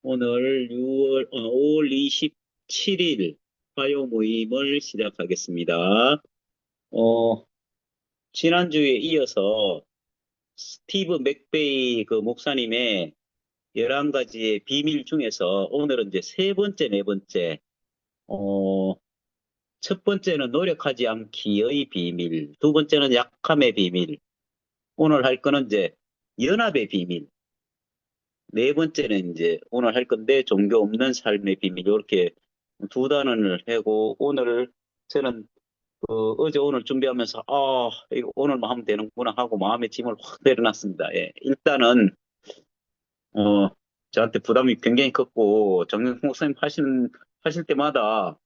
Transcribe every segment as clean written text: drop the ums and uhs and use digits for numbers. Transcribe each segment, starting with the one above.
오늘 5월 27일 화요 모임을 시작하겠습니다. 어, 지난주에 이어서 스티브 맥베이 그 목사님의 11가지의 비밀 중에서 오늘은 이제 세 번째, 네 번째, 어, 첫 번째는 노력하지 않기의 비밀, 두 번째는 약함의 비밀, 오늘 할 거는 이제 연합의 비밀, 네 번째는 이제 오늘 할 건데 종교 없는 삶의 비밀 이렇게 두 단원을 하고 오늘 저는 어제 오늘 준비하면서 이거 오늘만 하면 되는구나 하고 마음의 짐을 확 내려놨습니다. 예. 일단은 어 저한테 부담이 굉장히 컸고 정영석 목사님 하실 때마다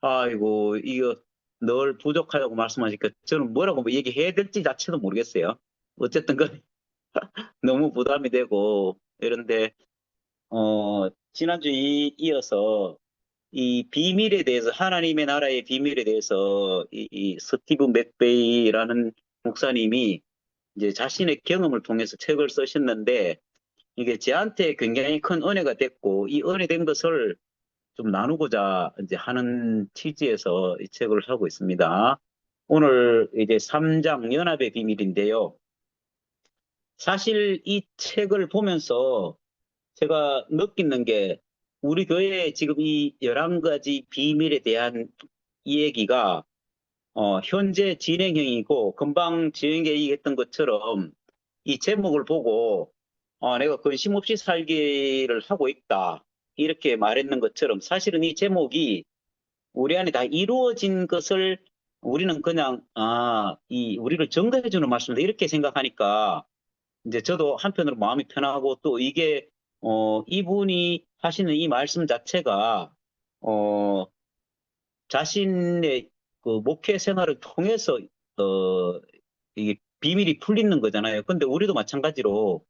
아이고 이거 늘 부족하다고 말씀하시니까 저는 뭐라고 얘기해야 될지 자체도 모르겠어요. 어쨌든 그 너무 부담이 되고 이런데 지난주 이어서 이 비밀에 대해서, 하나님의 나라의 비밀에 대해서 이 스티브 맥베이라는 목사님이 이제 자신의 경험을 통해서 책을 쓰셨는데, 이게 저한테 굉장히 큰 은혜가 됐고, 이 은혜된 것을 좀 나누고자 이제 하는 취지에서 이 책을 하고 있습니다. 오늘 이제 3장 연합의 비밀인데요. 사실 이 책을 보면서 제가 느끼는 게 우리 교회에 지금 이 11가지 비밀에 대한 이야기가 현재 진행형이고 금방 진행에 얘기했던 것처럼 이 제목을 보고 내가 근심없이 살기를 하고 있다 이렇게 말했는 것처럼 사실은 이 제목이 우리 안에 다 이루어진 것을 우리는 그냥 이 우리를 증거해주는 말씀이다 이렇게 생각하니까 이제 저도 한편으로 마음이 편하고 또 이게 이분이 하시는 이 말씀 자체가 어 자신의 그 목회 생활을 통해서 이게 비밀이 풀리는 거잖아요. 근데 우리도 마찬가지로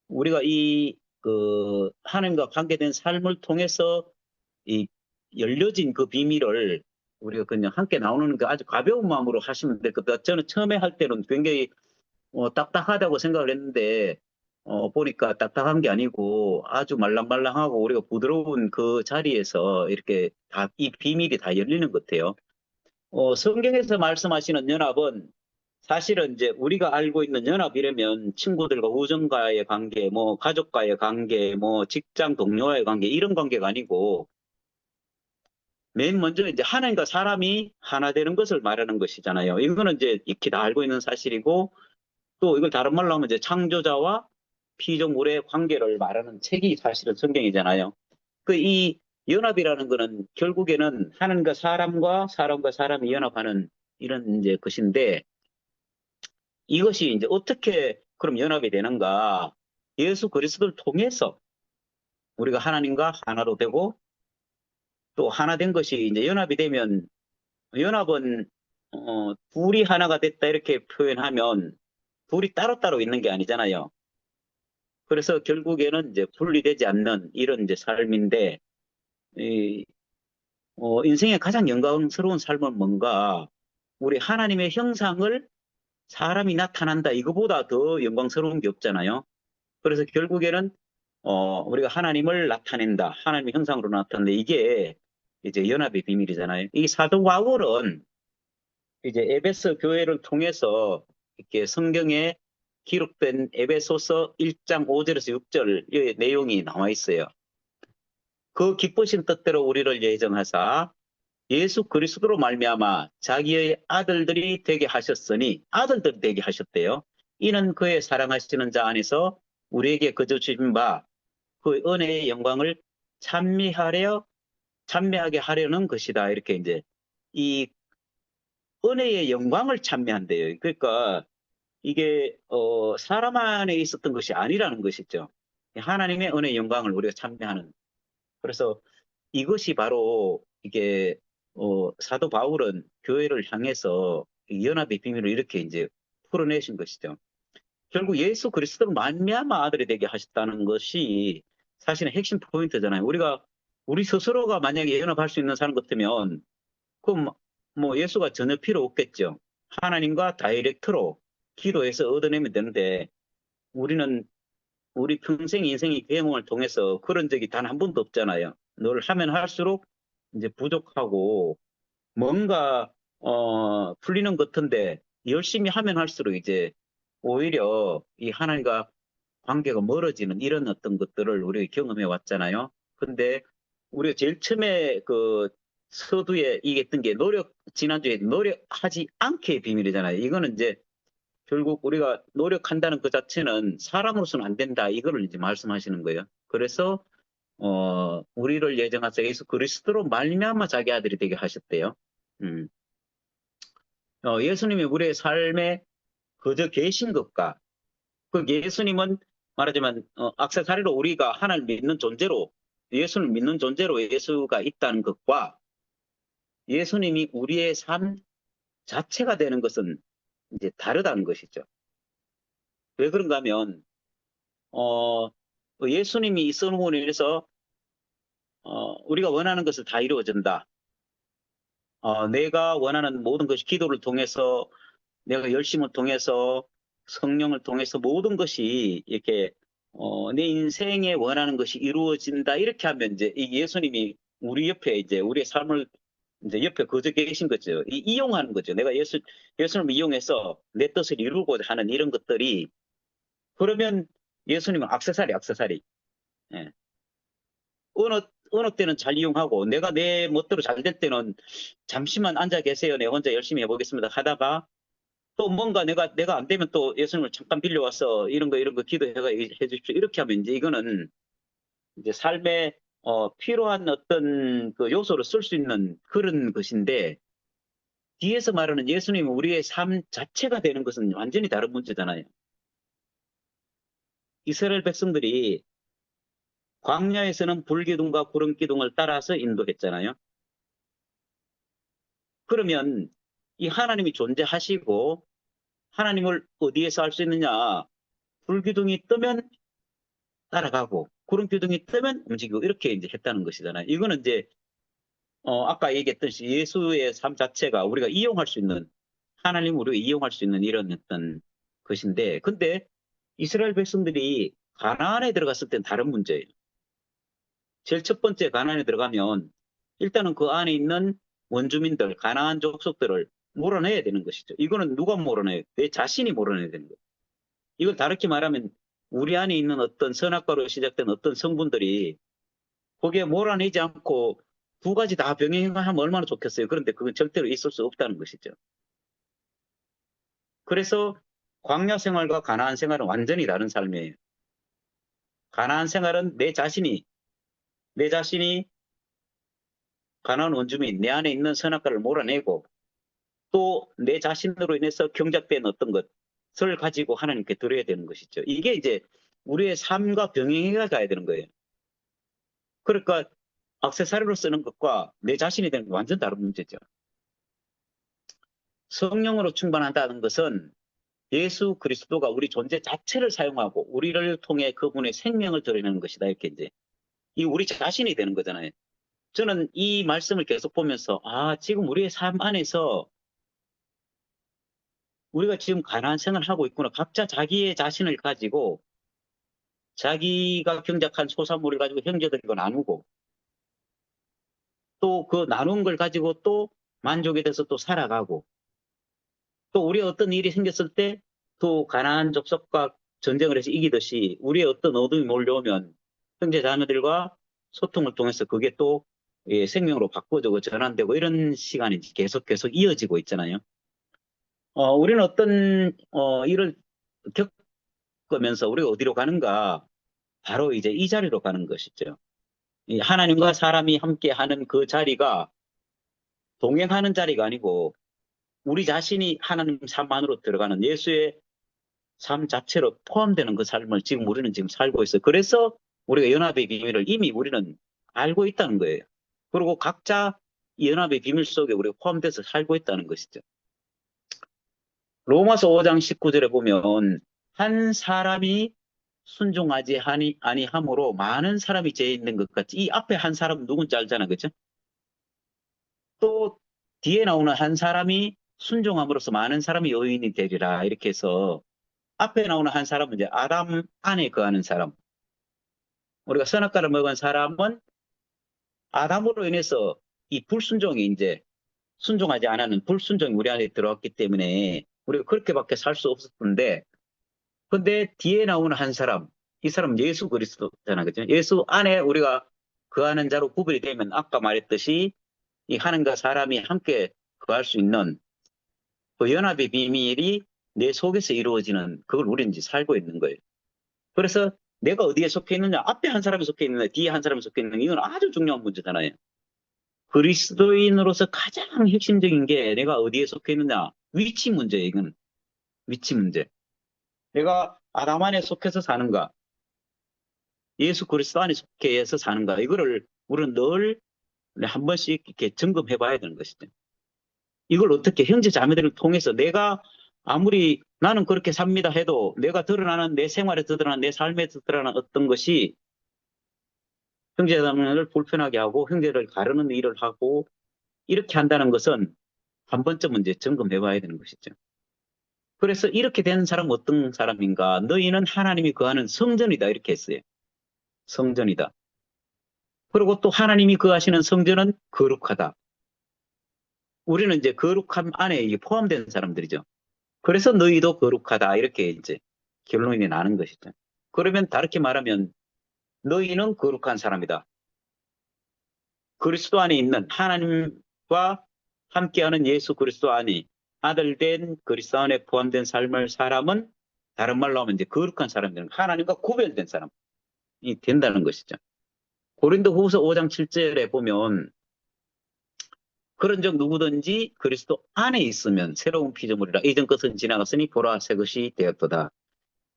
우리가 이 그 하나님과 관계된 삶을 통해서 이 열려진 그 비밀을 우리가 그냥 함께 나오는 그 아주 가벼운 마음으로 하시면 될 것 같아요. 저는 처음에 할 때는 굉장히 딱딱하다고 생각을 했는데, 보니까 딱딱한 게 아니고 아주 말랑말랑하고 우리가 부드러운 그 자리에서 이렇게 다, 이 비밀이 다 열리는 것 같아요. 성경에서 말씀하시는 연합은 사실은 이제 우리가 알고 있는 연합이라면 친구들과 우정과의 관계, 뭐 가족과의 관계, 뭐 직장 동료와의 관계 이런 관계가 아니고 맨 먼저 이제 하나님과 사람이 하나 되는 것을 말하는 것이잖아요. 이거는 이제 익히 다 알고 있는 사실이고 또 이걸 다른 말로 하면 이제 창조자와 피조물의 관계를 말하는 책이 사실은 성경이잖아요. 그 이 연합이라는 거는 결국에는 하나님과 사람과 사람이 연합하는 이런 이제 것인데 이것이 이제 어떻게 그럼 연합이 되는가? 예수 그리스도를 통해서 우리가 하나님과 하나로 되고 또 하나 된 것이 이제 연합이 되면 연합은 둘이 하나가 됐다 이렇게 표현하면 둘이 따로따로 있는 게 아니잖아요. 그래서 결국에는 이제 분리되지 않는 이런 이제 삶인데, 이, 인생의 가장 영광스러운 삶은 뭔가, 우리 하나님의 형상을 사람이 나타난다. 이거보다 더 영광스러운 게 없잖아요. 그래서 결국에는, 우리가 하나님을 나타낸다. 하나님의 형상으로 나타낸다. 이게 이제 연합의 비밀이잖아요. 이 사도 바울은 이제 에베소 교회를 통해서 이렇게 성경에 기록된 에베소서 1장 5절에서 6절 의 내용이 나와 있어요. 그 기쁘신 뜻대로 우리를 예정하사 예수 그리스도로 말미암아 자기의 아들들이 되게 하셨으니 아들들 되게 하셨대요. 이는 그의 사랑하시는 자 안에서 우리에게 거저 주신 바 그 은혜의 영광을 찬미하게 하려는 것이다. 이렇게 이제 이 은혜의 영광을 찬미한대요. 그러니까 이게 사람 안에 있었던 것이 아니라는 것이죠. 하나님의 은혜의 영광을 우리가 찬미하는. 그래서 이것이 바로 이게 사도 바울은 교회를 향해서 이 연합의 비밀을 이렇게 이제 풀어내신 것이죠. 결국 예수 그리스도를 말미암아 아들이 되게 하셨다는 것이 사실은 핵심 포인트잖아요. 우리 스스로가 만약에 연합할 수 있는 사람 같으면 그럼 뭐 예수가 전혀 필요 없겠죠. 하나님과 다이렉트로 기도해서 얻어내면 되는데 우리는 우리 평생 인생의 경험을 통해서 그런 적이 단 한 번도 없잖아요. 늘 하면 할수록 이제 부족하고 뭔가 풀리는 것 같은데 열심히 하면 할수록 이제 오히려 이 하나님과 관계가 멀어지는 이런 어떤 것들을 우리가 경험해 왔잖아요. 근데 우리가 제일 처음에 그 서두에 얘기했던 게 지난주에 노력하지 않게의 비밀이잖아요. 이거는 이제 결국 우리가 노력한다는 그 자체는 사람으로서는 안 된다. 이거를 이제 말씀하시는 거예요. 그래서 우리를 예정하사 예수 그리스도로 말미암아 자기 아들이 되게 하셨대요. 음. 예수님이 우리의 삶에 그저 계신 것과 그 예수님은 말하자면 악세사리로 우리가 하나님을 믿는 존재로 예수를 믿는 존재로 예수가 있다는 것과 예수님이 우리의 삶 자체가 되는 것은 이제 다르다는 것이죠. 왜 그런가 하면 예수님이 있음으로 인해서 우리가 원하는 것을 다 이루어진다. 내가 원하는 모든 것이 기도를 통해서 내가 열심을 통해서 성령을 통해서 모든 것이 이렇게 내 인생에 원하는 것이 이루어진다 이렇게 하면 이제 이 예수님이 우리 옆에 이제 우리의 삶을 이제 옆에 거저 계신 거죠. 이용하는 거죠. 내가 예수님을 이용해서 내 뜻을 이루고자 하는 이런 것들이 그러면 예수님은 액세서리. 예. 어느 때는 잘 이용하고 내가 내 멋대로 잘 될 때는 잠시만 앉아 계세요. 내가 혼자 열심히 해보겠습니다. 하다가 또 뭔가 내가 안 되면 또 예수님을 잠깐 빌려와서 이런 거 기도해 주십시오. 이렇게 하면 이제 이거는 이제 삶에 필요한 어떤 그 요소를 쓸 수 있는 그런 것인데 뒤에서 말하는 예수님은 우리의 삶 자체가 되는 것은 완전히 다른 문제잖아요. 이스라엘 백성들이 광야에서는 불기둥과 구름기둥을 따라서 인도했잖아요. 그러면 이 하나님이 존재하시고 하나님을 어디에서 알 수 있느냐? 불기둥이 뜨면 따라가고 구름기둥이 뜨면 움직이고 이렇게 이제 했다는 것이잖아요. 이거는 이제 아까 얘기했듯이 예수의 삶 자체가 우리가 이용할 수 있는 하나님 우리가 이용할 수 있는 이런 어떤 것인데 근데 이스라엘 백성들이 가나안에 들어갔을 땐 다른 문제예요. 제일 첫 번째 가나안에 들어가면 일단은 그 안에 있는 원주민들 가나안 족속들을 몰아내야 되는 것이죠. 이거는 누가 몰아내요? 내 자신이 몰아내야 되는 거예요. 이걸 다르게 말하면 우리 안에 있는 어떤 선악과로 시작된 어떤 성분들이 거기에 몰아내지 않고 두 가지 다 병행하면 얼마나 좋겠어요. 그런데 그건 절대로 있을 수 없다는 것이죠. 그래서 광야 생활과 가나안 생활은 완전히 다른 삶이에요. 가나안 생활은 내 자신이 가나안 원주민 내 안에 있는 선악과를 몰아내고 또 내 자신으로 인해서 경작된 어떤 것을 가지고 하나님께 드려야 되는 것이죠. 이게 이제 우리의 삶과 병행해 가야 되는 거예요. 그러니까 액세서리로 쓰는 것과 내 자신이 되는 건 완전 다른 문제죠. 성령으로 충만한다는 것은 예수 그리스도가 우리 존재 자체를 사용하고 우리를 통해 그분의 생명을 드러내는 것이다. 이렇게 이제 이 우리 자신이 되는 거잖아요. 저는 이 말씀을 계속 보면서 지금 우리의 삶 안에서 우리가 지금 가난한 생활을 하고 있구나. 각자 자기의 자신을 가지고 자기가 경작한 소산물을 가지고 형제들과 나누고 또 그 나눈 걸 가지고 또 만족에 대해서 또 살아가고 또 우리의 어떤 일이 생겼을 때 또 가나안 족속과 전쟁을 해서 이기듯이 우리의 어떤 어둠이 몰려오면 형제 자매들과 소통을 통해서 그게 또 생명으로 바꿔지고 전환되고 이런 시간이 계속 이어지고 있잖아요. 우리는 어떤 일을 겪으면서 우리가 어디로 가는가 바로 이제 이 자리로 가는 것이죠. 이 하나님과 사람이 함께 하는 그 자리가 동행하는 자리가 아니고 우리 자신이 하나님 삶 안으로 들어가는 예수의 삶 자체로 포함되는 그 삶을 지금 우리는 지금 살고 있어요. 그래서 우리가 연합의 비밀을 이미 우리는 알고 있다는 거예요. 그리고 각자 연합의 비밀 속에 우리가 포함돼서 살고 있다는 것이죠. 로마서 5장 19절에 보면 한 사람이 순종하지 아니함으로 많은 사람이 죄 있는 것 같이 이 앞에 한 사람은 누군지 알잖아. 그죠? 또 뒤에 나오는 한 사람이 순종함으로써 많은 사람이 의인이 되리라 이렇게 해서 앞에 나오는 한 사람은 이제 아담 안에 거하는 사람. 우리가 선악과를 먹은 사람은 아담으로 인해서 이 불순종이 이제 순종하지 않는 불순종이 우리 안에 들어왔기 때문에 우리가 그렇게밖에 살 수 없었는데, 근데 뒤에 나오는 한 사람, 이 사람은 예수 그리스도잖아, 그죠? 예수 안에 우리가 거하는 자로 구별이 되면 아까 말했듯이 이 하나님과 사람이 함께 거할 수 있는 그 연합의 비밀이 내 속에서 이루어지는, 그걸 우리는 이제 살고 있는 거예요. 그래서 내가 어디에 속해 있느냐, 앞에 한 사람이 속해 있느냐, 뒤에 한 사람이 속해 있느냐, 이건 아주 중요한 문제잖아요. 그리스도인으로서 가장 핵심적인 게 내가 어디에 속해 있느냐, 위치 문제예요. 이건 위치 문제. 내가 아담 안에 속해서 사는가, 예수 그리스도 안에 속해서 사는가, 이거를 우리는 늘 한 번씩 이렇게 점검해 봐야 되는 것이죠. 이걸 어떻게 형제 자매들을 통해서 내가 아무리 나는 그렇게 삽니다 해도 내가 드러나는 내 생활에 드러나는 내 삶에 드러나는 어떤 것이 형제 자매를 불편하게 하고 형제를 가르는 일을 하고 이렇게 한다는 것은 한 번쯤은 이제 점검해 봐야 되는 것이죠. 그래서 이렇게 된 사람은 어떤 사람인가? 너희는 하나님이 거하는 성전이다, 이렇게 했어요. 성전이다. 그리고 또 하나님이 거하시는 성전은 거룩하다. 우리는 이제 거룩함 안에 이게 포함된 사람들이죠. 그래서 너희도 거룩하다, 이렇게 이제 결론이 나는 것이죠. 그러면 다르게 말하면 너희는 거룩한 사람이다. 그리스도 안에 있는 하나님과 함께하는 예수 그리스도 안에 아들 된 그리스도 안에 포함된 삶을 사람은, 다른 말로 하면 이제 거룩한 사람들은 하나님과 구별된 사람이 된다는 것이죠. 고린도후서 5장 7절에 보면 그런즉 누구든지 그리스도 안에 있으면 새로운 피조물이라, 이전 것은 지나갔으니 보라 새 것이 되었도다.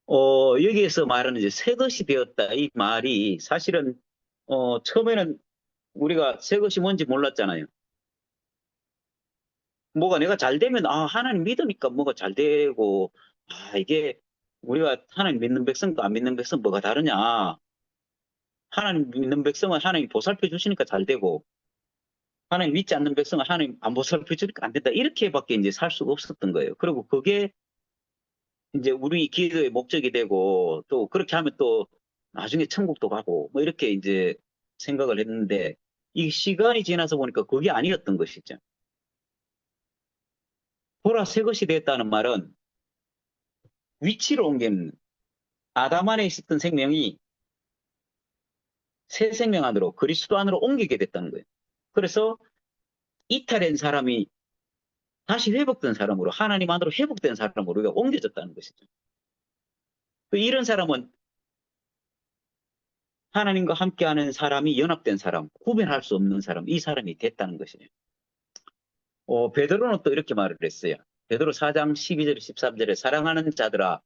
여기에서 말하는 이제 새 것이 되었다, 이 말이 사실은 처음에는 우리가 새 것이 뭔지 몰랐잖아요. 뭐가 내가 잘 되면 하나님 믿으니까 뭐가 잘 되고, 이게 우리가 하나님 믿는 백성과 안 믿는 백성 뭐가 다르냐, 하나님 믿는 백성은 하나님 보살펴 주시니까 잘 되고 하나님 믿지 않는 백성은 하나님 안 보살펴 주니까 안 된다, 이렇게밖에 이제 살 수가 없었던 거예요. 그리고 그게 이제 우리 기도의 목적이 되고 또 그렇게 하면 또 나중에 천국도 가고 뭐 이렇게 이제 생각을 했는데, 이 시간이 지나서 보니까 그게 아니었던 것이죠. 보라 새 것이 됐다는 말은 위치를 옮기는, 아담 안에 있었던 생명이 새 생명 안으로 그리스도 안으로 옮기게 됐다는 거예요. 그래서 이탈된 사람이 다시 회복된 사람으로, 하나님 안으로 회복된 사람으로 우리가 옮겨졌다는 것이죠. 이런 사람은 하나님과 함께하는 사람이 연합된 사람, 구별할 수 없는 사람, 이 사람이 됐다는 것이에요. 베드로는 또 이렇게 말을 했어요. 베드로 4장 12절 13절에 사랑하는 자들아,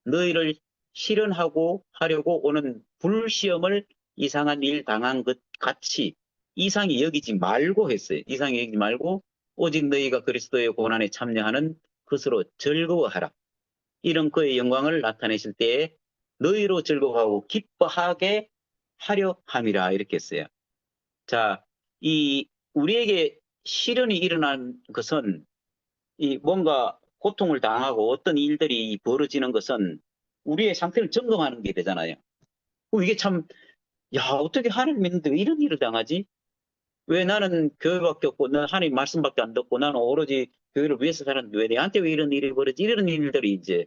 너희를 실현하고 하려고 오는 불시험을 이상한 일 당한 것 같이 이상히 여기지 말고 했어요. 이상히 여기지 말고 오직 너희가 그리스도의 고난에 참여하는 것으로 즐거워하라. 이런 그의 영광을 나타내실 때에 너희로 즐거워하고 기뻐하게 하려 함이라, 이렇게 했어요. 자, 이 우리에게 시련이 일어난 것은 이 뭔가 고통을 당하고 어떤 일들이 벌어지는 것은 우리의 상태를 점검하는 게 되잖아요. 이게 참, 야, 어떻게 하나님 믿는데 왜 이런 일을 당하지? 왜 나는 교회밖에 없고, 난 하나님 말씀밖에 안 듣고, 나는 오로지 교회를 위해서 살았는데 왜 내한테 왜 이런 일이 벌어지? 이런 일들이 이제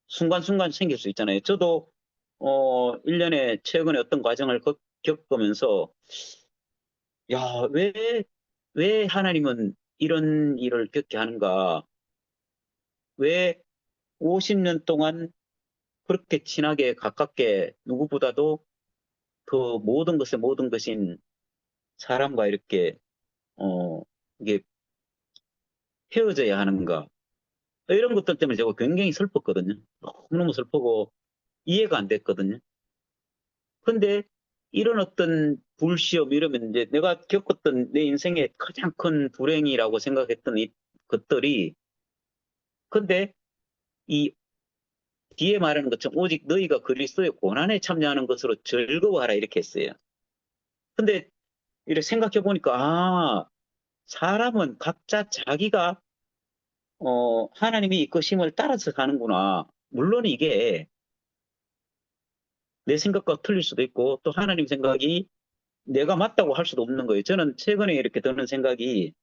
순간순간 생길 수 있잖아요. 저도, 1년에 최근에 어떤 과정을 겪으면서, 야, 왜 하나님은 이런 일을 겪게 하는가? 왜 50년 동안 그렇게 친하게 가깝게 누구보다도 그 모든 것의 모든 것인 사람과 이렇게 어 이게 헤어져야 하는가, 이런 것들 때문에 제가 굉장히 슬펐거든요. 너무너무 슬프고 이해가 안 됐거든요. 근데 이런 어떤 불시험 이러면 이제 내가 겪었던 내 인생의 가장 큰 불행이라고 생각했던 이 것들이, 근데 이 뒤에 말하는 것처럼 오직 너희가 그리스도의 고난에 참여하는 것으로 즐거워하라, 이렇게 했어요. 근데 이렇게 생각해 보니까 사람은 각자 자기가 하나님이 이끄심을 따라서 가는구나. 물론 이게 내 생각과 틀릴 수도 있고 또 하나님 생각이 내가 맞다고 할 수도 없는 거예요. 저는 최근에 이렇게 드는 생각이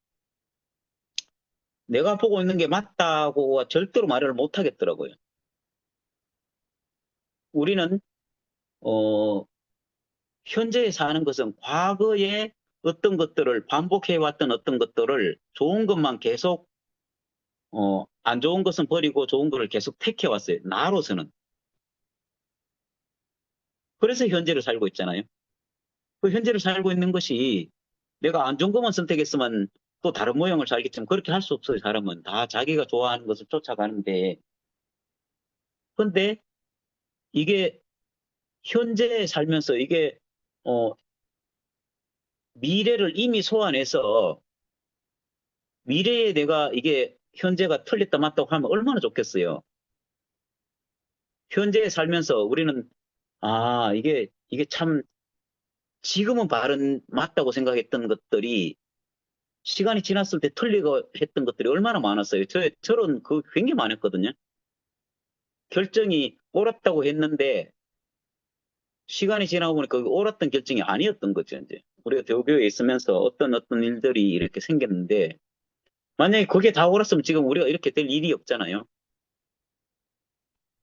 내가 보고 있는 게 맞다고 절대로 말을 못 하겠더라고요. 우리는 어, 현재에 사는 것은 과거에 어떤 것들을 반복해왔던 어떤 것들을 좋은 것만 계속 안 좋은 것은 버리고 좋은 것을 계속 택해왔어요. 나로서는. 그래서 현재를 살고 있잖아요. 그 현재를 살고 있는 것이 내가 안 좋은 것만 선택했으면 또 다른 모형을 살겠지만 그렇게 할 수 없어요. 사람은 다 자기가 좋아하는 것을 쫓아가는데 근데 이게 현재에 살면서 이게 어, 미래를 이미 소환해서 미래에 내가 이게 현재가 틀렸다 맞다고 하면 얼마나 좋겠어요. 현재에 살면서 우리는 이게 참 지금은 바른 맞다고 생각했던 것들이 시간이 지났을 때 틀리고 했던 것들이 얼마나 많았어요. 저는 그 굉장히 많았거든요. 결정이 옳았다고 했는데 시간이 지나고 보니까 그 옳았던 결정이 아니었던 거죠, 이제. 우리가 대교에 있으면서 어떤 일들이 이렇게 생겼는데 만약에 그게 다 옳았으면 지금 우리가 이렇게 될 일이 없잖아요.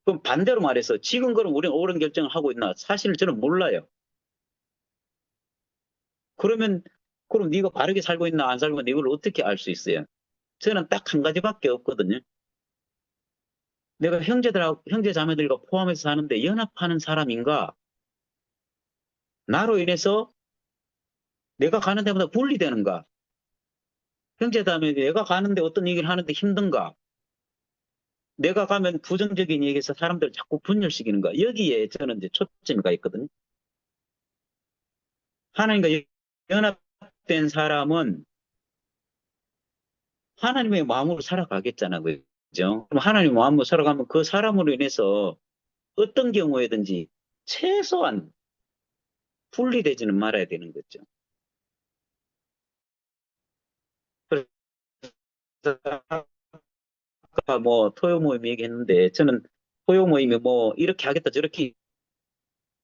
그럼 반대로 말해서 지금 그럼 우리는 옳은 결정을 하고 있나? 사실 저는 몰라요. 그러면 그럼 네가 바르게 살고 있나 안 살고 있나 이걸 어떻게 알 수 있어요? 저는 딱 한 가지밖에 없거든요. 내가 형제 자매들과 포함해서 사는데 연합하는 사람인가? 나로 인해서 내가 가는 데마다 분리되는가? 형제 자매 내가 가는데 어떤 얘기를 하는데 힘든가? 내가 가면 부정적인 얘기에서 사람들을 자꾸 분열시키는가? 여기에 저는 이제 초점이 가 있거든요. 하나님과 연합된 사람은 하나님의 마음으로 살아가겠잖아요. 그죠? 그럼 하나님의 마음으로 살아가면 그 사람으로 인해서 어떤 경우에든지 최소한 분리되지는 말아야 되는 거죠. 그래서 아까 뭐 토요 모임 얘기했는데 저는 토요 모임이 뭐 이렇게 하겠다 저렇게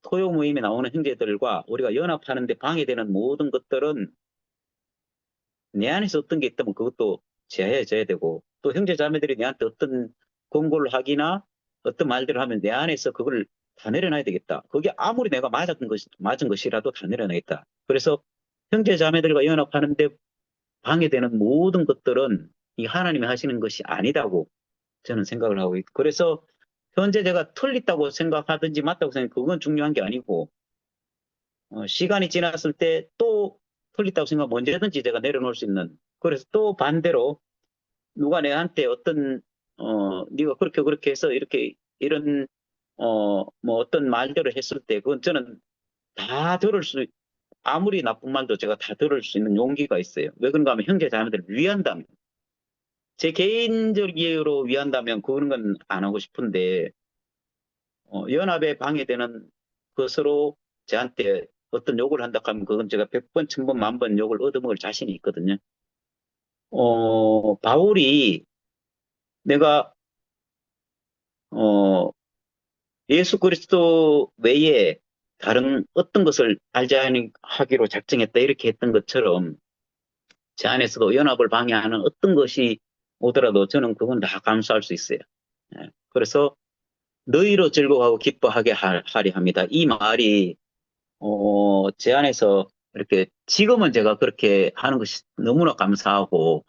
토요 모임에 나오는 형제들과 우리가 연합하는데 방해되는 모든 것들은 내 안에서 어떤 게 있다면 그것도 제어해줘야 되고 또 형제 자매들이 내한테 어떤 권고를 하기나 어떤 말들을 하면 내 안에서 그걸 다 내려놔야 되겠다. 그게 아무리 내가 맞은 것이라도 다 내려놔야겠다. 그래서 형제 자매들과 연합하는데 방해되는 모든 것들은 이 하나님이 하시는 것이 아니다고 저는 생각을 하고 있고 그래서 현재 제가 틀렸다고 생각하든지 맞다고 생각하면 그건 중요한 게 아니고 시간이 지났을 때 또 틀렸다고 생각하면 언제든지 제가 내려놓을 수 있는 그래서 또 반대로 누가 내한테 네가 그렇게 해서 이렇게 이런 뭐 어떤 말들을 했을 때 그건 저는 다 들을 수 아무리 나쁜 말도 제가 다 들을 수 있는 용기가 있어요. 왜 그런가 하면 형제 자매들을 위한다면 제 개인적 이유로 위한다면 그런 건 안 하고 싶은데 연합에 방해되는 것으로 저한테 어떤 욕을 한다 하면 그건 제가 100번, 1000번, 만번 욕을 얻어먹을 자신이 있거든요. 바울이 내가 어, 예수 그리스도 외에 다른 어떤 것을 알자 하기로 작정했다 이렇게 했던 것처럼 제 안에서도 연합을 방해하는 어떤 것이 오더라도 저는 그건 다 감수할 수 있어요. 예. 그래서 너희로 즐거워하고 기뻐하게 하리 합니다. 이 말이 제 안에서 이렇게 지금은 제가 그렇게 하는 것이 너무나 감사하고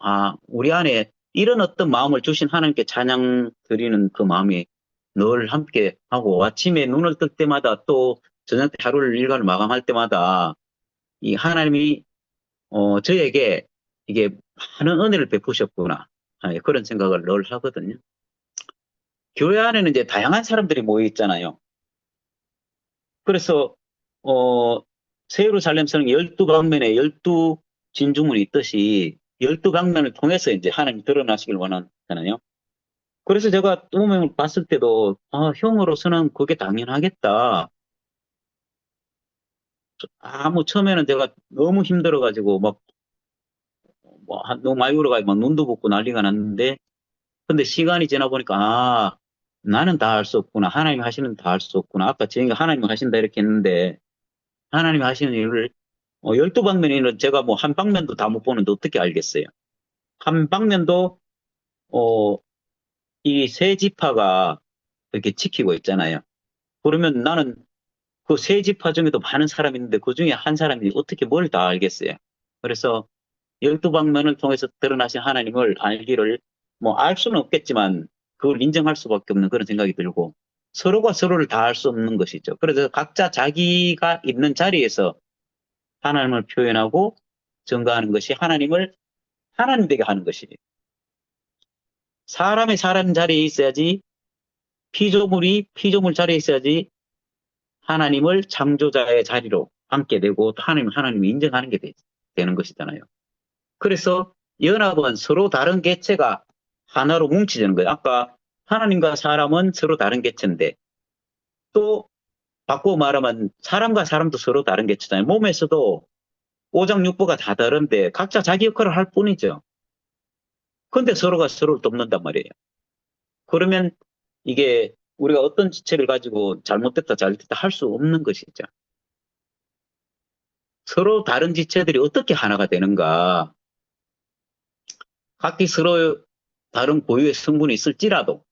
우리 안에 이런 어떤 마음을 주신 하나님께 찬양 드리는 그 마음이 늘 함께 하고 아침에 눈을 뜰 때마다 또 저녁 때 하루를 일과를 마감할 때마다 이 하나님이 저에게 이게 많은 은혜를 베푸셨구나 그런 생각을 늘 하거든요. 교회 안에는 이제 다양한 사람들이 모여 있잖아요. 그래서 어, 새 예루살렘서는 12방면에 12진주문이 있듯이 12방면을 통해서 이제 하나님 드러나시길 원하잖아요. 그래서 제가 음성을 봤을 때도 형으로서는 그게 당연하겠다. 처음에는 제가 너무 힘들어가지고 막 너무 많이 울어가지고 막 눈도 붓고 난리가 났는데 근데 시간이 지나 보니까, 아, 나는 다 할 수 없구나. 하나님이 하시는 다 할 수 없구나. 아까 저희가 하나님이 하신다 이렇게 했는데, 하나님이 하시는 일을, 12방면에는 제가 뭐 한 방면도 다 못 보는데 어떻게 알겠어요? 한 방면도, 어, 이 세 지파가 이렇게 지키고 있잖아요. 그러면 나는 그 세 지파 중에도 많은 사람이 있는데 그 중에 한 사람이 어떻게 뭘 다 알겠어요? 그래서 12방면을 통해서 드러나신 하나님을 알기를 뭐 알 수는 없겠지만 그걸 인정할 수밖에 없는 그런 생각이 들고 서로가 서로를 다 알 수 없는 것이죠. 그래서 각자 자기가 있는 자리에서 하나님을 표현하고 증거하는 것이 하나님을 하나님 되게 하는 것이에요. 사람이 사람 자리에 있어야지 피조물이 피조물 자리에 있어야지 하나님을 창조자의 자리로 앉게 되고 또 하나님을 인정하는 게 되는 것이잖아요. 그래서 연합은 서로 다른 개체가 하나로 뭉치는 거예요. 아까 하나님과 사람은 서로 다른 개체인데 또 바꾸어 말하면 사람과 사람도 서로 다른 개체잖아요. 몸에서도 오장육부가 다 다른데 각자 자기 역할을 할 뿐이죠. 근데 서로가 서로를 돕는단 말이에요. 그러면 이게 우리가 어떤 지체를 가지고 잘못됐다 잘됐다 할 수 없는 것이죠. 서로 다른 지체들이 어떻게 하나가 되는가. 각기 서로 다른 고유의 성분이 있을지라도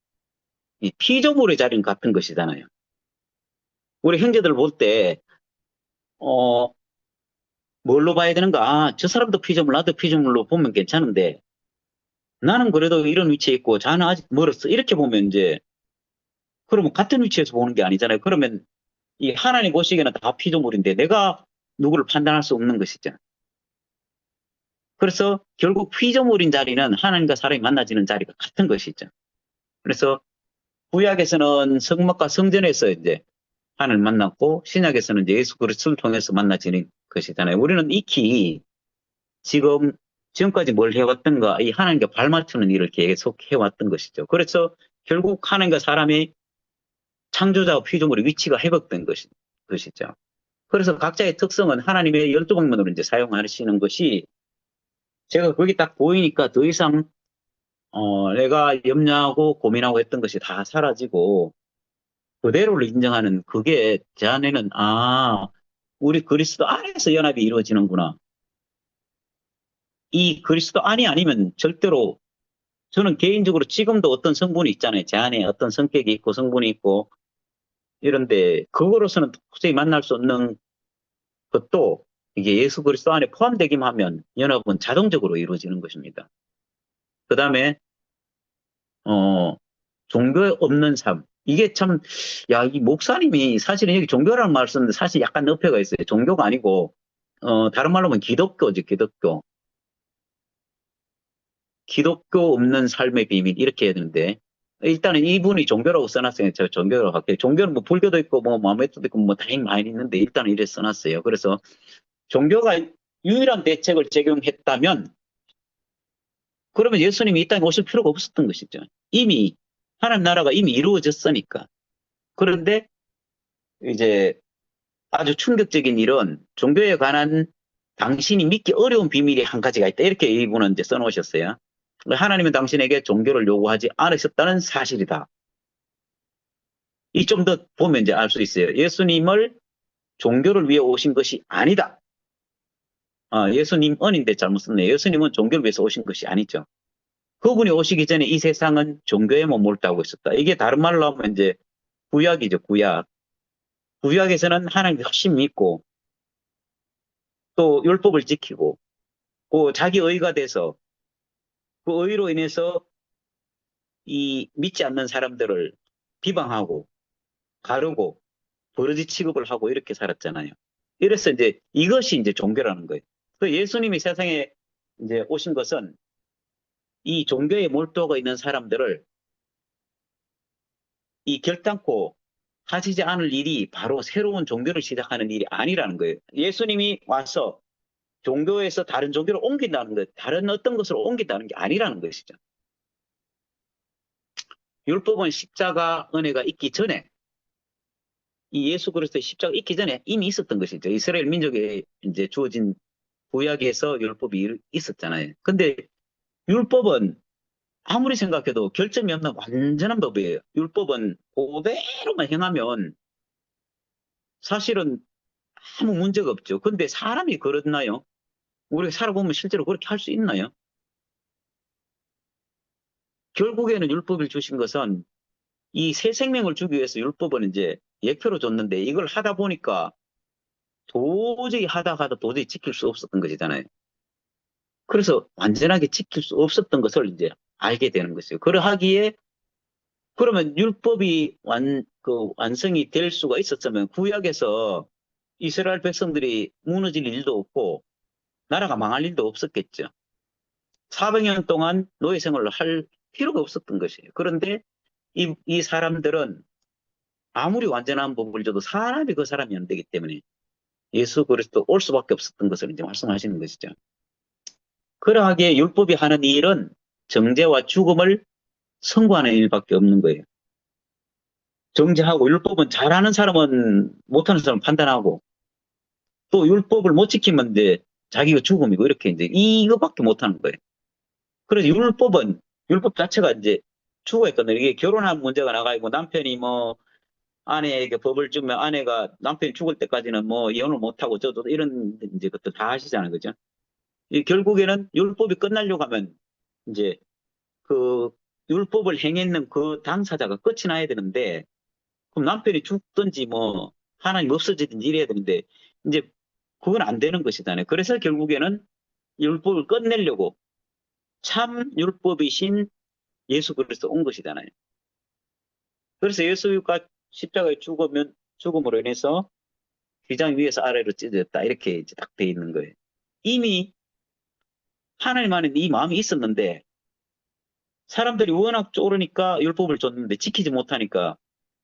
이 피조물의 자리는 같은 것이잖아요. 우리 형제들 볼 때, 어, 뭘로 봐야 되는가? 아, 저 사람도 피조물, 나도 피조물로 보면 괜찮은데, 나는 그래도 이런 위치에 있고, 자는 아직 멀었어. 이렇게 보면 이제, 그러면 같은 위치에서 보는 게 아니잖아요. 그러면 이 하나님 보시기에는 다 피조물인데, 내가 누구를 판단할 수 없는 것이죠. 그래서 결국 피조물인 자리는 하나님과 사람이 만나지는 자리가 같은 것이죠. 그래서 구약에서는 성막과 성전에서 이제 하나님을 만났고, 신약에서는 이제 예수 그리스도를 통해서 만나지는 것이잖아요. 우리는 익히 지금 지금까지 뭘 해왔던가 이 하나님께 발맞추는 일을 계속 해왔던 것이죠. 그래서 결국 하나님과 사람의 창조자와 피조물의 위치가 회복된 것이죠. 그래서 각자의 특성은 하나님의 12방면으로 이제 사용하시는 것이 제가 거기 딱 보이니까 더 이상 내가 염려하고 고민하고 했던 것이 다 사라지고 그대로를 인정하는 그게 제 안에는 우리 그리스도 안에서 연합이 이루어지는구나. 이 그리스도 안이 아니면 절대로 저는 개인적으로 지금도 어떤 성분이 있잖아요. 제 안에 어떤 성격이 있고 성분이 있고 이런데 그거로서는 도저히 만날 수 없는 것도 이게 예수 그리스도 안에 포함되기만 하면 연합은 자동적으로 이루어지는 것입니다. 그 다음에 종교 없는 삶. 이게 참, 야, 이 목사님이 사실은 여기 종교라는 말을 쓰는데 사실 약간 어폐가 있어요. 종교가 아니고, 다른 말로 하면 기독교지, 기독교. 기독교 없는 삶의 비밀, 이렇게 해야 되는데, 일단은 이분이 종교라고 써놨어요. 제가 종교라고 할게요. 종교는 뭐 불교도 있고, 뭐 마음에도 있고, 뭐 다행히 많이 있는데, 일단은 이래 써놨어요. 그래서 종교가 유일한 대책을 적용했다면, 그러면 예수님이 이 땅에 오실 필요가 없었던 것이죠. 이미, 하나님 나라가 이미 이루어졌으니까. 그런데 이제 아주 충격적인 일은 종교에 관한 당신이 믿기 어려운 비밀이 한 가지가 있다. 이렇게 이분은 이제 써놓으셨어요. 하나님은 당신에게 종교를 요구하지 않으셨다는 사실이다. 이 좀 더 보면 이제 알 수 있어요. 예수님을 종교를 위해 오신 것이 아니다. 예수님 언인데 잘못 썼네요. 예수님은 종교를 위해서 오신 것이 아니죠. 그분이 오시기 전에 이 세상은 종교에만 몰두하고 있었다. 이게 다른 말로 하면 이제 구약이죠, 구약. 구약에서는 하나님을 훨씬 믿고 또 율법을 지키고 그 자기 의가 돼서 그 의로 인해서 이 믿지 않는 사람들을 비방하고 가르고 버러지 취급을 하고 이렇게 살았잖아요. 이래서 이제 이것이 이제 종교라는 거예요. 그 예수님이 세상에 이제 오신 것은 이 종교에 몰두하고 있는 사람들을 이 결단코 하시지 않을 일이 바로 새로운 종교를 시작하는 일이 아니라는 거예요. 예수님이 와서 종교에서 다른 종교를 옮긴다는 것, 다른 어떤 것으로 옮긴다는 게 아니라는 것이죠. 율법은 십자가 은혜가 있기 전에 이 예수 그리스도의 십자가 있기 전에 이미 있었던 것이죠. 이스라엘 민족에 이제 주어진 구약에서 율법이 있었잖아요. 근데 율법은 아무리 생각해도 결점이 없는 완전한 법이에요. 율법은 그대로만 행하면 사실은 아무 문제가 없죠. 근데 사람이 그렇나요? 우리가 살아보면 실제로 그렇게 할 수 있나요? 결국에는 율법을 주신 것은 이 새 생명을 주기 위해서 율법은 이제 예표로 줬는데 이걸 하다 보니까 도저히 하다 도저히 지킬 수 없었던 것이잖아요. 그래서 완전하게 지킬 수 없었던 것을 이제 알게 되는 것이에요. 그러하기에 그러면 율법이 완성이 될 수가 있었으면 구약에서 이스라엘 백성들이 무너질 일도 없고 나라가 망할 일도 없었겠죠. 400년 동안 노예 생활을 할 필요가 없었던 것이에요. 그런데 이 사람들은 아무리 완전한 법을 줘도 사람이 그 사람이 안 되기 때문에 예수 그리스도 올 수밖에 없었던 것을 이제 말씀하시는 것이죠. 그러하기에 율법이 하는 일은 정죄와 죽음을 선고하는 일밖에 없는 거예요. 정죄하고 율법은 잘하는 사람은 못하는 사람 판단하고 또 율법을 못 지키면 이제 자기가 죽음이고 이렇게 이제 이거밖에 못하는 거예요. 그래서 율법 자체가 이제 죽어야 끝나. 이게 결혼한 문제가 나가고 남편이 뭐 아내에게 법을 주면 아내가 남편이 죽을 때까지는 뭐 이혼을 못하고 저도 이런 이제 것들 다 하시잖아요. 그죠? 이 결국에는 율법이 끝나려고 하면 이제 그 율법을 행했는 그 당사자가 끝이 나야 되는데 그럼 남편이 죽든지 뭐 하나님 없어지든지 이래야 되는데 이제 그건 안 되는 것이잖아요. 그래서 결국에는 율법을 끝내려고 참 율법이신 예수 그리스도 온 것이잖아요. 그래서 예수가 십자가에 죽음으로 인해서 휘장 위에서 아래로 찢어졌다 이렇게 이제 딱 돼 있는 거예요. 이미 하나님 안에 이 마음이 있었는데 사람들이 워낙 쪼르니까 율법을 줬는데 지키지 못하니까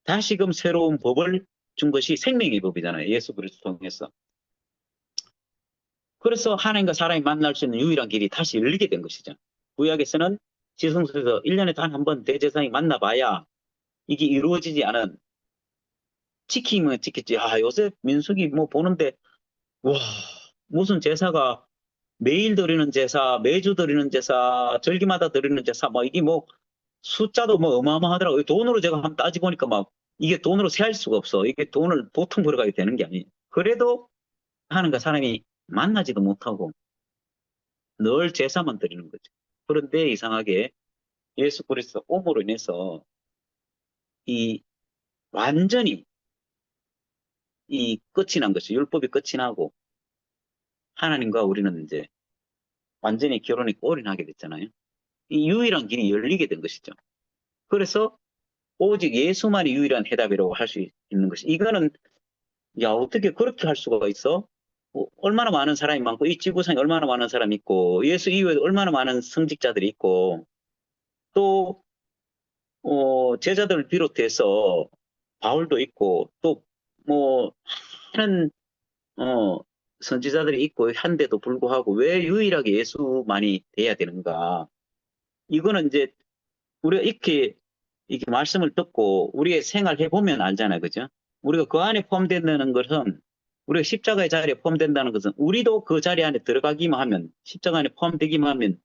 다시금 새로운 법을 준 것이 생명의 법이잖아요. 예수 그리스도 통해서. 그래서 하나님과 사람이 만날 수 있는 유일한 길이 다시 열리게 된 것이죠. 구약에서는 지성소에서 1년에 단 한 번 대제사장이 만나봐야 이게 이루어지지 않은 지키면 지켰지. 아, 요새 민수기 뭐 보는데 와 무슨 제사가 매일 드리는 제사, 매주 드리는 제사, 절기마다 드리는 제사, 뭐 이게 뭐 숫자도 뭐 어마어마하더라고요. 돈으로 제가 한번 따지보니까 막 이게 돈으로 세할 수가 없어. 이게 돈을 보통 벌어가야 되는 게 아니에요. 그래도 하는가 사람이 만나지도 못하고 늘 제사만 드리는 거죠. 그런데 이상하게 예수 그리스도 오므로 인해서 이 완전히 이 끝이 난 것이 율법이 끝이 나고 하나님과 우리는 이제 완전히 결혼에 올인하게 됐잖아요. 이 유일한 길이 열리게 된 것이죠. 그래서 오직 예수만이 유일한 해답이라고 할 수 있는 것이 이거는 야 어떻게 그렇게 할 수가 있어? 얼마나 많은 사람이 많고 이 지구상에 얼마나 많은 사람이 있고 예수 이후에 얼마나 많은 성직자들이 있고 또 제자들을 비롯해서 바울도 있고 또 뭐 많은 어, 선지자들이 있고 한데도 불구하고 왜 유일하게 예수만이 돼야 되는가? 이거는 이제 우리가 이렇게 말씀을 듣고 우리의 생활 해보면 알잖아요. 그죠? 우리가 그 안에 포함된다는 것은 우리가 십자가의 자리에 포함된다는 것은 우리도 그 자리 안에 들어가기만 하면 십자가 안에 포함되기만 하면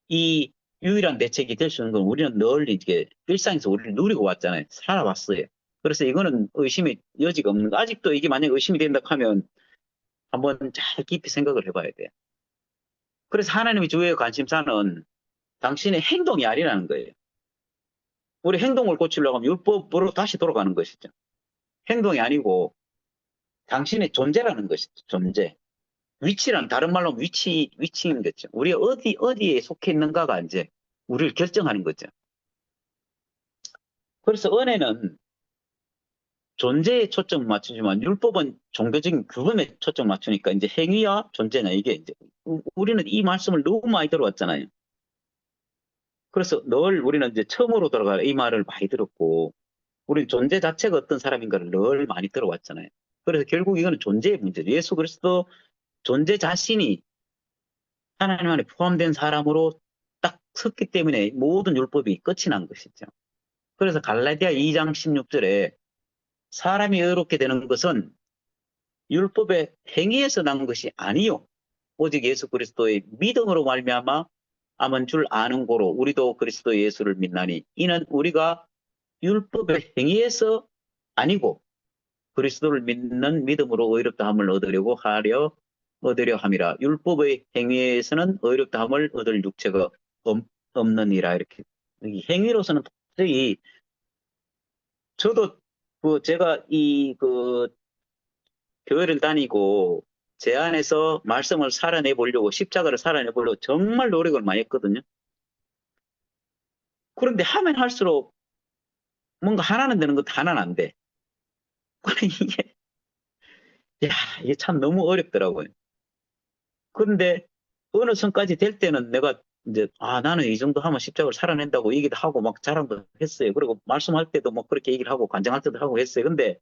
이 유일한 대책이 될 수 있는 건 우리는 늘 이제 일상에서 우리를 누리고 왔잖아요. 살아왔어요. 그래서 이거는 의심의 여지가 없는 거. 아직도 이게 만약 의심이 된다 하면 한번 잘 깊이 생각을 해봐야 돼요. 그래서 하나님의 주의 관심사는 당신의 행동이 아니라는 거예요. 우리 행동을 고치려고 하면 율법으로 다시 돌아가는 것이죠. 행동이 아니고 당신의 존재라는 것이죠. 존재. 위치란 다른 말로 하면 위치인 거죠. 우리가 어디에 속해 있는가가 이제 우리를 결정하는 거죠. 그래서 은혜는 존재에 초점을 맞추지만 율법은 종교적인 규범에 초점을 맞추니까 이제 행위와 존재냐 이게 이제 우리는 이 말씀을 너무 많이 들어왔잖아요. 그래서 늘 우리는 이제 처음으로 돌아가 이 말을 많이 들었고 우리는 존재 자체가 어떤 사람인가를 늘 많이 들어왔잖아요. 그래서 결국 이거는 존재의 문제죠. 예수 그리스도 존재 자신이 하나님 안에 포함된 사람으로 딱 섰기 때문에 모든 율법이 끝이 난 것이죠. 그래서 갈라디아 2장 16절에 사람이 의롭게 되는 것은 율법의 행위에서 난 것이 아니요 오직 예수 그리스도의 믿음으로 말미암아 암은 줄 아는 고로 우리도 그리스도 예수를 믿나니 이는 우리가 율법의 행위에서 아니고 그리스도를 믿는 믿음으로 의롭다함을 얻으려 함이라. 율법의 행위에서는 의롭다함을 얻을 육체가 없느니라. 이렇게 이 행위로서는 도저히 저도 제가 교회를 다니고 제 안에서 말씀을 살아내 보려고 십자가를 살아내 보려고 정말 노력을 많이 했거든요. 그런데 하면 할수록 뭔가 하나는 되는 것도 하나는 안 돼. 이게 이게 참 너무 어렵더라고요. 그런데 어느 선까지 될 때는 내가 이제 나는 이 정도 하면 십자가를 살아낸다고 얘기도 하고 막 자랑도 했어요. 그리고 말씀할 때도 뭐 그렇게 얘기를 하고 간증할 때도 하고 했어요. 근데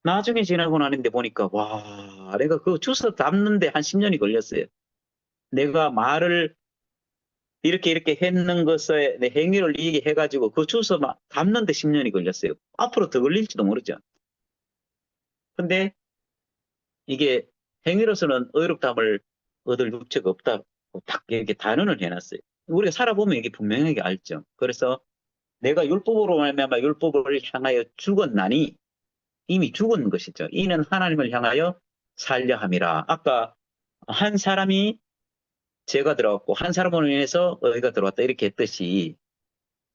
나중에 지나고 나는데 보니까 와, 내가 그 주워 담는데 한 10년이 걸렸어요. 내가 말을 이렇게 했는 것에 내 행위를 얘기해가지고 그 주워 담는데 10년이 걸렸어요. 앞으로 더 걸릴지도 모르죠. 근데 이게 행위로서는 의롭다함을 얻을 육체가 없다고 딱 이렇게 단언을 해놨어요. 우리가 살아보면 이게 분명하게 알죠. 그래서 내가 율법으로 말미암아 율법을 향하여 죽었나니 이미 죽은 것이죠. 이는 하나님을 향하여 살려 함이라. 아까 한 사람이 죄가 들어갔고 한 사람으로 인해서 의가 들어왔다 이렇게 했듯이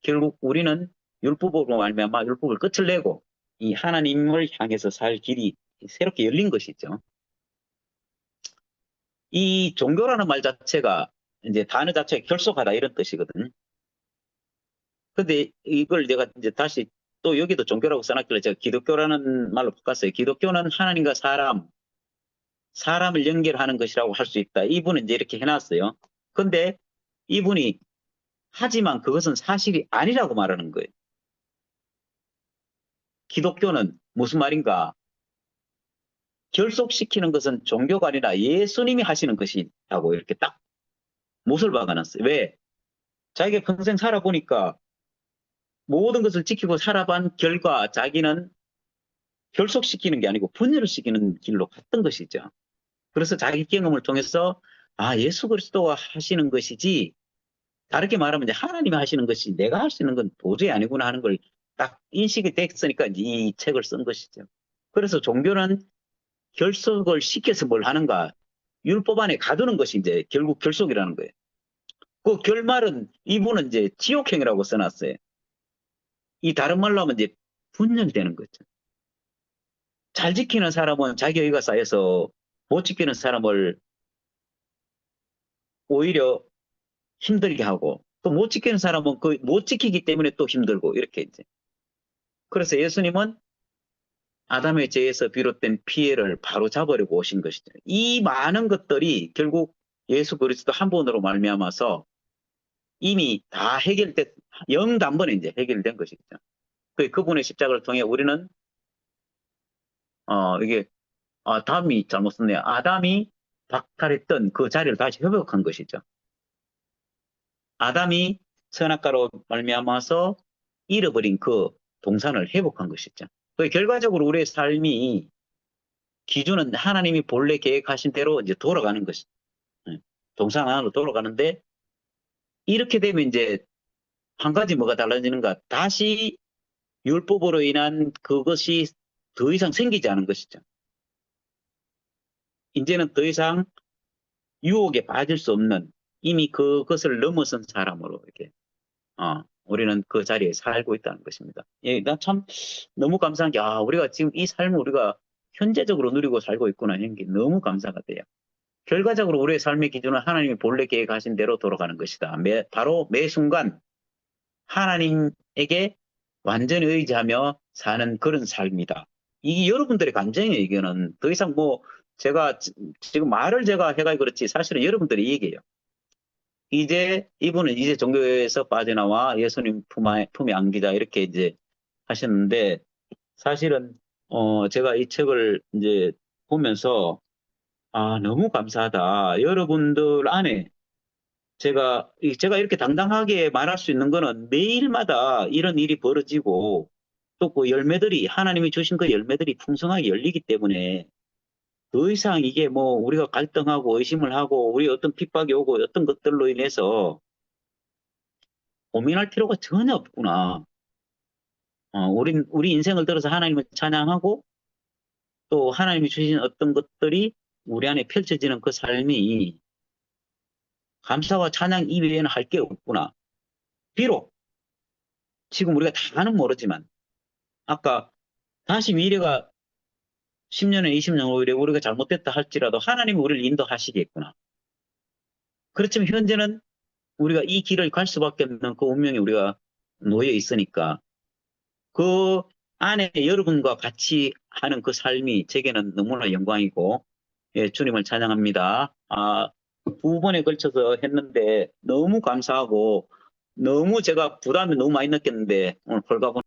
결국 우리는 율법으로 말미암아 율법을 끝을 내고 이 하나님을 향해서 살 길이 새롭게 열린 것이죠. 이 종교라는 말 자체가 이제 단어 자체가 결속하다 이런 뜻이거든요. 근데 이걸 내가 이제 다시 또 여기도 종교라고 써놨길래 제가 기독교라는 말로 바꿨어요. 기독교는 하나님과 사람을 연결하는 것이라고 할 수 있다. 이분은 이제 이렇게 해놨어요. 근데 이분이 하지만 그것은 사실이 아니라고 말하는 거예요. 기독교는 무슨 말인가? 결속시키는 것은 종교가 아니라 예수님이 하시는 것이라고 이렇게 딱 못을 박아놨어요. 왜? 자기가 평생 살아보니까 모든 것을 지키고 살아본 결과 자기는 결속시키는 게 아니고 분열을 시키는 길로 갔던 것이죠. 그래서 자기 경험을 통해서 예수 그리스도가 하시는 것이지 다르게 말하면 이제 하나님이 하시는 것이 내가 할 수 있는 건 도저히 아니구나 하는 걸 딱 인식이 됐으니까 이 책을 쓴 것이죠. 그래서 종교는 결속을 시켜서 뭘 하는가? 율법 안에 가두는 것이 이제 결국 결속이라는 거예요. 그 결말은 이분은 이제 지옥행이라고 써놨어요. 이 다른 말로 하면 이제 분열이 되는 거죠. 잘 지키는 사람은 자기 의가 쌓여서 못 지키는 사람을 오히려 힘들게 하고 또 못 지키는 사람은 그 못 지키기 때문에 또 힘들고 이렇게 이제. 그래서 예수님은 아담의 죄에서 비롯된 피해를 바로 잡으려고 오신 것이죠. 이 많은 것들이 결국 예수 그리스도 한 분으로 말미암아서 이미 다 해결된 영단번에 이제 해결된 것이죠. 그분의 십자가를 통해 우리는 이게 아담이 잘못 썼네요. 아담이 박탈했던 그 자리를 다시 회복한 것이죠. 아담이 선악과로 말미암아서 잃어버린 그 동산을 회복한 것이죠. 그 결과적으로 우리의 삶이 기준은 하나님이 본래 계획하신 대로 이제 돌아가는 것이죠. 동산 안으로 돌아가는데 이렇게 되면 이제 한 가지 뭐가 달라지는가? 다시 율법으로 인한 그것이 더 이상 생기지 않은 것이죠. 이제는 더 이상 유혹에 빠질 수 없는 이미 그것을 넘어선 사람으로 이렇게 우리는 그 자리에 살고 있다는 것입니다. 예, 나 참 너무 감사한 게 우리가 지금 이 삶을 우리가 현재적으로 누리고 살고 있구나 하는 게 너무 감사가 돼요. 결과적으로 우리의 삶의 기준은 하나님이 본래 계획하신 대로 돌아가는 것이다. 바로 매 순간 하나님에게 완전히 의지하며 사는 그런 삶이다. 이게 여러분들의 감정이에요. 이거는 더 이상 뭐 제가 지금 말을 제가 해가지고 그렇지 사실은 여러분들이 얘기해요. 이분은 이제 종교에서 빠져나와 예수님 품에 안기자 이렇게 이제 하셨는데 사실은 제가 이 책을 이제 보면서 너무 감사하다. 여러분들 안에 제가 이렇게 당당하게 말할 수 있는 거는 매일마다 이런 일이 벌어지고 또 그 열매들이 하나님이 주신 그 열매들이 풍성하게 열리기 때문에 더 이상 이게 뭐 우리가 갈등하고 의심을 하고 우리 어떤 핍박이 오고 어떤 것들로 인해서 고민할 필요가 전혀 없구나. 우리 인생을 들어서 하나님을 찬양하고 또 하나님이 주신 어떤 것들이 우리 안에 펼쳐지는 그 삶이 감사와 찬양 이외에는 할 게 없구나. 비록 지금 우리가 다는 모르지만 아까 다시 미래가 10년에 20년 후에 우리가 잘못됐다 할지라도 하나님이 우리를 인도하시겠구나. 그렇지만 현재는 우리가 이 길을 갈 수밖에 없는 그 운명에 우리가 놓여 있으니까 그 안에 여러분과 같이 하는 그 삶이 제게는 너무나 영광이고, 예, 주님을 찬양합니다. 두 번에 걸쳐서 했는데 너무 감사하고 너무 제가 부담이 너무 많이 느꼈는데 오늘 홀가분